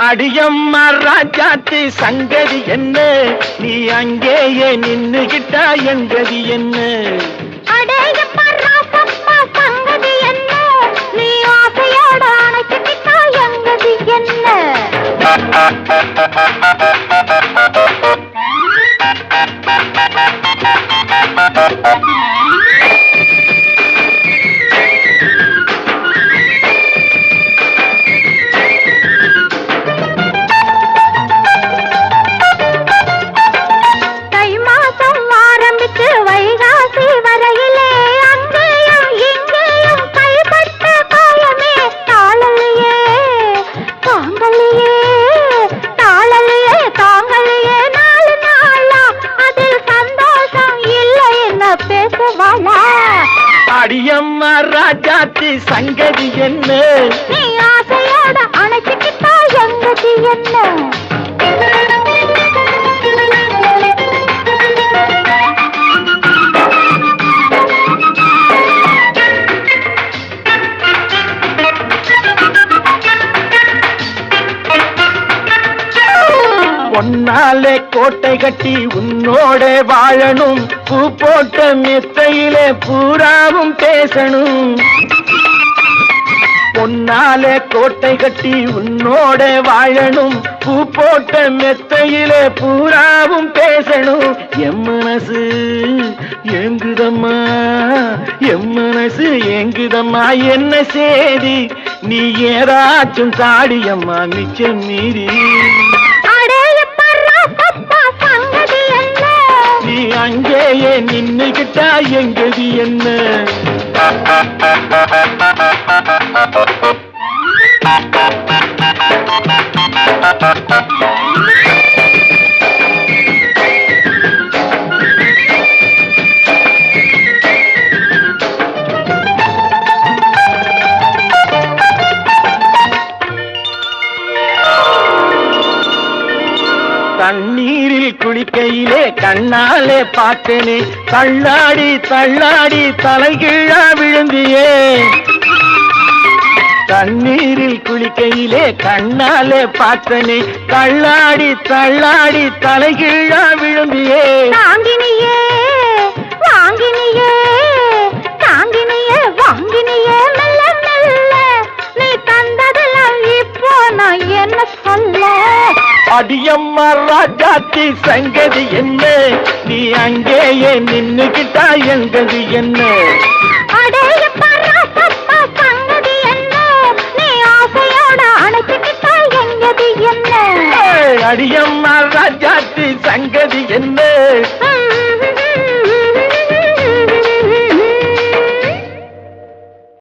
அடியம்மா ராஜாத்தி சங்கதி என்ன, நீ அங்கேயே நின்னுகிட்டா எங்கதி என்ன? அடேயப்பா ராசப்பா சங்கதி என்ன, நீ ஆசையோட அணைச்சுக்கிட்டா எங்கதி என்ன? அடியம்மா ராஜாத்தி சங்கதி என்ன, நீ ஆசையோட அணைச்சுக்கிட்டா எங்கதி என்ன? பொன்னாலே கோட்டை கட்டி உன்னோட வாழணும், பூ போட்ட மெத்தையிலே பூராவும் பேசணும். பொன்னாலே கோட்டை கட்டி உன்னோட வாழணும், பூ போட்ட மெத்தையிலே பூராவும் பேசணும். எம் மனசு ஏங்குதம்மா, எம் மனசு ஏங்குதம்மா, என்ன சேதி நீ ஏதாச்சும் தாடியம்மா மிச்சம் மீறி. நீ அங்கேயே நின்னுகிட்டா எங்கதி என்ன? தண்ணீரில் குளிக்கையிலே கண்ணாலே பார்த்தனே, தள்ளாடி தள்ளாடி தலைகீழா விழுந்தியே. தண்ணீரில் குளிக்கையிலே கண்ணாலே பார்த்தனே, தள்ளாடி தள்ளாடி தலைகீழா விழுந்தியே. தாங்கினியே வாங்கினியே, தாங்கினியே வாங்கினியே, மெல்ல மெல்ல நீ தந்ததெல்லாம் இப்போ நான் என்ன சொல்ல? அடியம்மா ராஜாத்தி சங்கதி என்ன, நீ அங்கேயே நின்னுகிட்டா எங்கதி என்ன? அடேயப்பா ராசப்பா சங்கதி என்ன, நீ ஆசையோட அணைச்சுக்கிட்டா எங்கதி என்ன? அடியம்மா ராஜாத்தி சங்கதி என்ன?